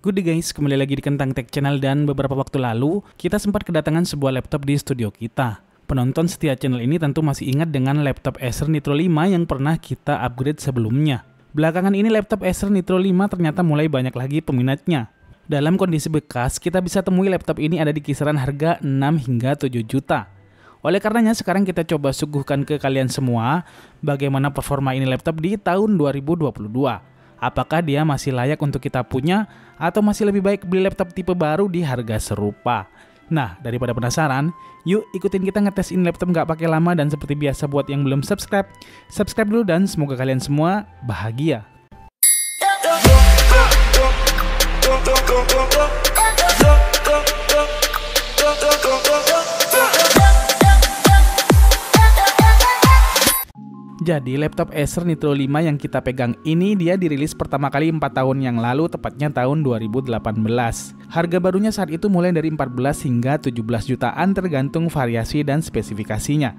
Good day guys, kembali lagi di Kentang Tech Channel dan beberapa waktu lalu kita sempat kedatangan sebuah laptop di studio kita. Penonton setia channel ini tentu masih ingat dengan laptop Acer Nitro 5 yang pernah kita upgrade sebelumnya. Belakangan ini laptop Acer Nitro 5 ternyata mulai banyak lagi peminatnya. Dalam kondisi bekas, kita bisa temui laptop ini ada di kisaran harga 6 hingga 7 juta. Oleh karenanya sekarang kita coba suguhkan ke kalian semua bagaimana performa ini laptop di tahun 2022. Apakah dia masih layak untuk kita punya atau masih lebih baik beli laptop tipe baru di harga serupa? Nah, daripada penasaran, yuk ikutin kita ngetes ini laptop nggak pakai lama. Dan seperti biasa buat yang belum subscribe, subscribe dulu dan semoga kalian semua bahagia. Jadi laptop Acer Nitro 5 yang kita pegang ini dia dirilis pertama kali 4 tahun yang lalu, tepatnya tahun 2018. Harga barunya saat itu mulai dari 14 hingga 17 jutaan tergantung variasi dan spesifikasinya.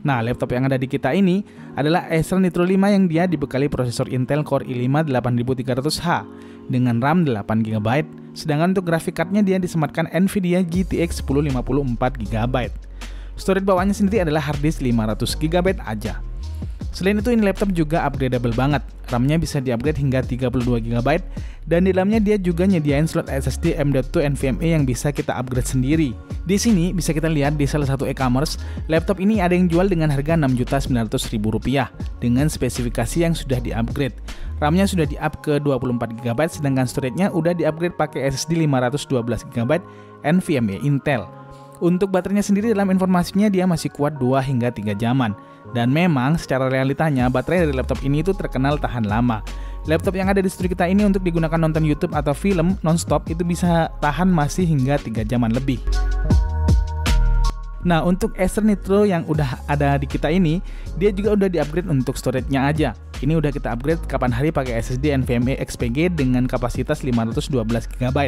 Nah, laptop yang ada di kita ini adalah Acer Nitro 5 yang dia dibekali prosesor Intel Core i5 8300H dengan RAM 8GB, sedangkan untuk grafik cardnya dia disematkan Nvidia GTX 1050 4GB. Storage bawaannya sendiri adalah harddisk 500GB aja. Selain itu ini laptop juga upgradable banget. RAM-nya bisa di-upgrade hingga 32GB dan di dalamnya dia juga nyediain slot SSD M.2 NVMe yang bisa kita upgrade sendiri. Di sini bisa kita lihat di salah satu e-commerce, laptop ini ada yang jual dengan harga Rp6.900.000 dengan spesifikasi yang sudah di-upgrade. RAM-nya sudah di-up ke 24GB sedangkan storage-nya udah di-upgrade pakai SSD 512GB NVMe Intel. Untuk baterainya sendiri dalam informasinya dia masih kuat 2 hingga 3 jaman. Dan memang secara realitanya baterai dari laptop ini itu terkenal tahan lama. Laptop yang ada di studio kita ini untuk digunakan nonton YouTube atau film nonstop itu bisa tahan masih hingga 3 jaman lebih. Nah, untuk Acer Nitro yang udah ada di kita ini, dia juga udah di-upgrade untuk storage-nya aja. Ini udah kita upgrade kapan hari pakai SSD NVMe XPG dengan kapasitas 512GB.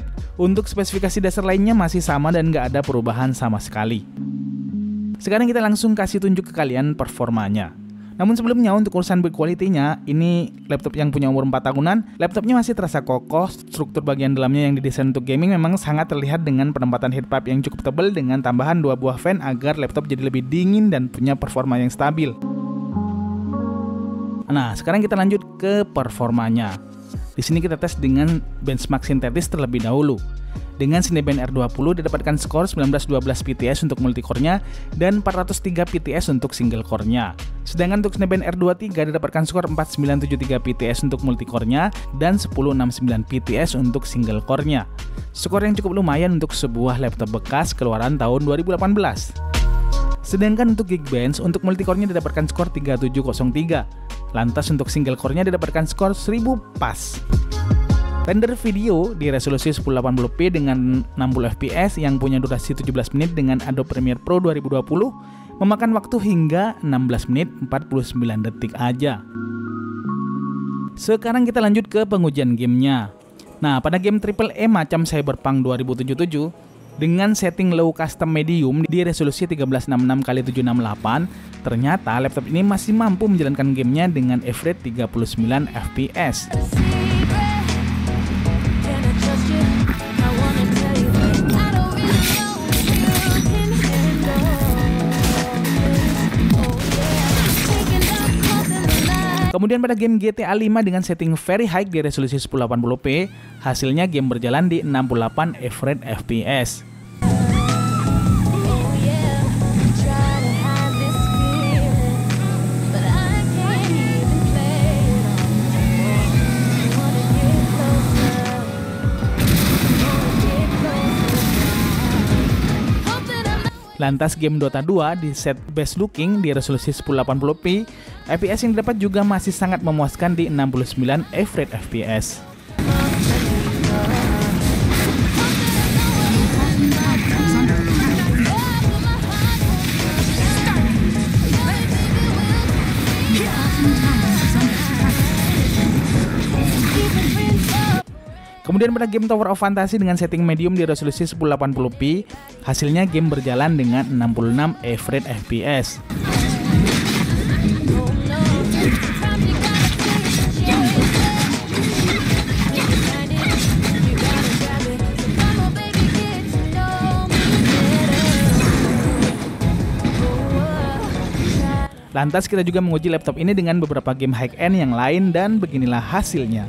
Untuk spesifikasi dasar lainnya masih sama dan nggak ada perubahan sama sekali. Sekarang kita langsung kasih tunjuk ke kalian performanya. Namun sebelumnya untuk urusan build quality-nya, ini laptop yang punya umur 4 tahunan, laptopnya masih terasa kokoh, struktur bagian dalamnya yang didesain untuk gaming memang sangat terlihat dengan penempatan heat pipe yang cukup tebal dengan tambahan 2 buah fan agar laptop jadi lebih dingin dan punya performa yang stabil. Nah, sekarang kita lanjut ke performanya. Di sini kita tes dengan benchmark sintetis terlebih dahulu. Dengan Cinebench R20 didapatkan skor 1912 PTS untuk multicore-nya dan 403 PTS untuk single core-nya. Sedangkan untuk Cinebench R23 didapatkan skor 4973 PTS untuk multicore-nya dan 1069 PTS untuk single core-nya. Skor yang cukup lumayan untuk sebuah laptop bekas keluaran tahun 2018. Sedangkan untuk Geekbench untuk multicore-nya didapatkan skor 3703. Lantas untuk single core-nya didapatkan skor 1000 pas. Render video di resolusi 1080p dengan 60 fps yang punya durasi 17 menit dengan Adobe Premiere Pro 2020 memakan waktu hingga 16 menit 49 detik aja. Sekarang kita lanjut ke pengujian gamenya. Nah, pada game AAA macam Cyberpunk 2077 dengan setting low custom medium di resolusi 1366x768, ternyata laptop ini masih mampu menjalankan gamenya dengan average 39 fps. Kemudian pada game GTA 5 dengan setting very high di resolusi 1080p, hasilnya game berjalan di 68 average fps. Lantas game Dota 2 di set best looking di resolusi 1080p, FPS yang didapat juga masih sangat memuaskan di 69 average FPS. Kemudian pada game Tower of Fantasy dengan setting medium di resolusi 1080p, hasilnya game berjalan dengan 66 average FPS. Lantas kita juga menguji laptop ini dengan beberapa game high-end yang lain dan beginilah hasilnya.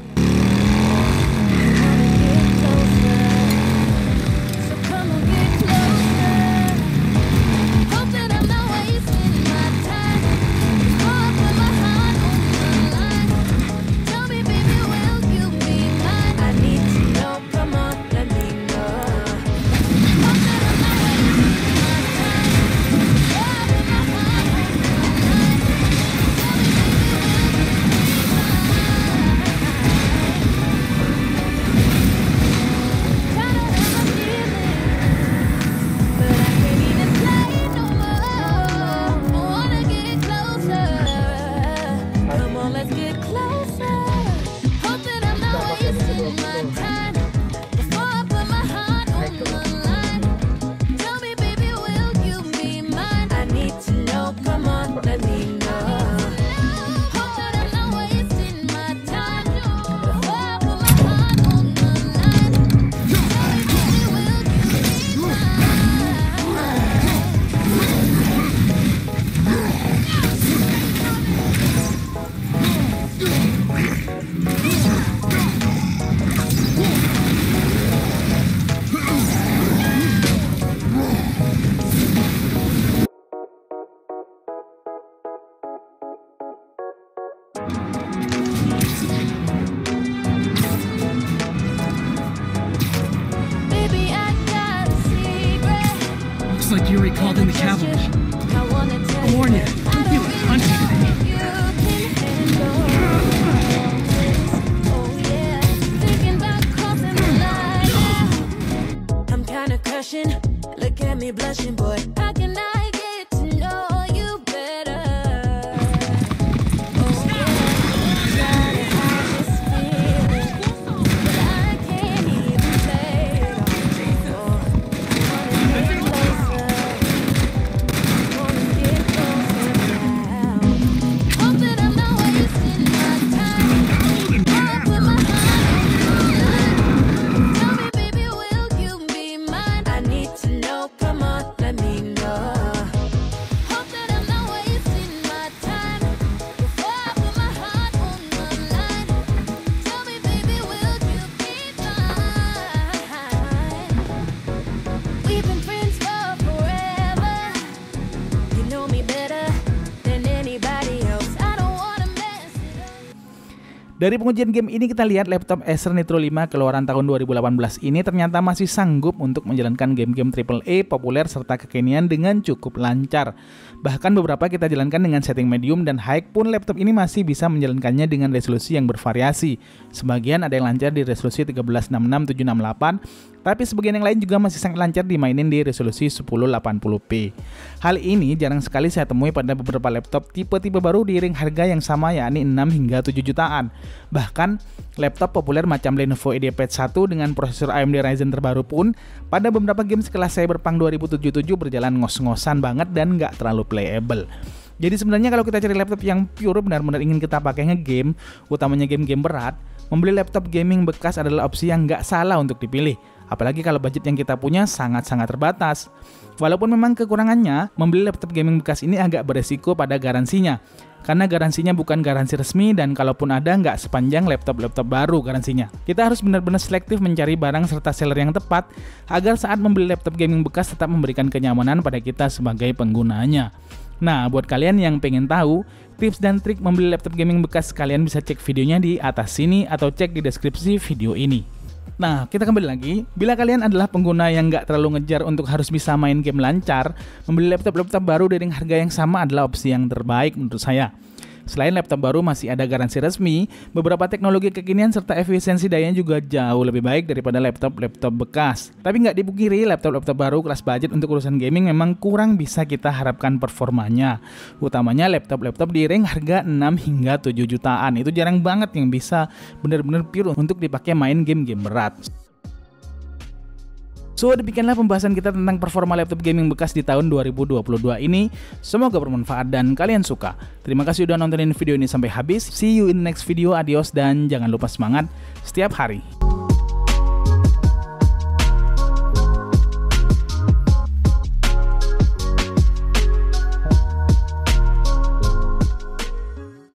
Like you already called in the cavalry. I warn you, I'm feeling punchy today. I'm kinda crushing. Look at me blushing, boy. How can I get to know you better? Oh yeah, gotta hide this feeling, but I can't even play it off. Wanna get closer now. Hope that I'm not wasting my time. I'll put my heart on the line. Tell me, baby, will you be mine? I need to know, come on, let me know. Hope that I'm not wasting my time. Before I put my heart on the line. Tell me, baby, will you be mine? We've been friends for forever. You know me better than anybody else. I don't wanna mess it up. Dari pengujian game ini kita lihat laptop Acer Nitro 5 keluaran tahun 2018 ini ternyata masih sanggup untuk menjalankan game-game AAA populer serta kekinian dengan cukup lancar. Bahkan beberapa kita jalankan dengan setting medium dan high pun laptop ini masih bisa menjalankannya dengan resolusi yang bervariasi. Sebagian ada yang lancar di resolusi 1366-768, tapi sebagian yang lain juga masih sangat lancar dimainin di resolusi 1080p. Hal ini jarang sekali saya temui pada beberapa laptop tipe-tipe baru di ring harga yang sama, yakni 6 hingga 7 jutaan. Bahkan laptop populer macam Lenovo IdeaPad 1 dengan prosesor AMD Ryzen terbaru pun pada beberapa game sekelas Cyberpunk 2077 berjalan ngos-ngosan banget dan nggak terlalu playable. Jadi sebenarnya kalau kita cari laptop yang pure benar-benar ingin kita pakai nge-game, utamanya game-game berat, membeli laptop gaming bekas adalah opsi yang nggak salah untuk dipilih. Apalagi kalau budget yang kita punya sangat-sangat terbatas. Walaupun memang kekurangannya, membeli laptop gaming bekas ini agak beresiko pada garansinya. Karena garansinya bukan garansi resmi dan kalaupun ada nggak sepanjang laptop-laptop baru garansinya. Kita harus benar-benar selektif mencari barang serta seller yang tepat agar saat membeli laptop gaming bekas tetap memberikan kenyamanan pada kita sebagai penggunanya. Nah, buat kalian yang pengen tahu tips dan trik membeli laptop gaming bekas, kalian bisa cek videonya di atas sini atau cek di deskripsi video ini. Nah, kita kembali lagi. Bila kalian adalah pengguna yang nggak terlalu ngejar untuk harus bisa main game lancar, membeli laptop-laptop baru dari harga yang sama adalah opsi yang terbaik menurut saya. Selain laptop baru masih ada garansi resmi, beberapa teknologi kekinian serta efisiensi dayanya juga jauh lebih baik daripada laptop-laptop bekas. Tapi nggak dipungkiri, laptop-laptop baru kelas budget untuk urusan gaming memang kurang bisa kita harapkan performanya. Utamanya laptop-laptop di range harga 6 hingga 7 jutaan. Itu jarang banget yang bisa benar-benar pure untuk dipakai main game-game berat. So, demikianlah pembahasan kita tentang performa laptop gaming bekas di tahun 2022 ini. Semoga bermanfaat dan kalian suka. Terima kasih udah nontonin video ini sampai habis. See you in the next video. Adios dan jangan lupa semangat setiap hari.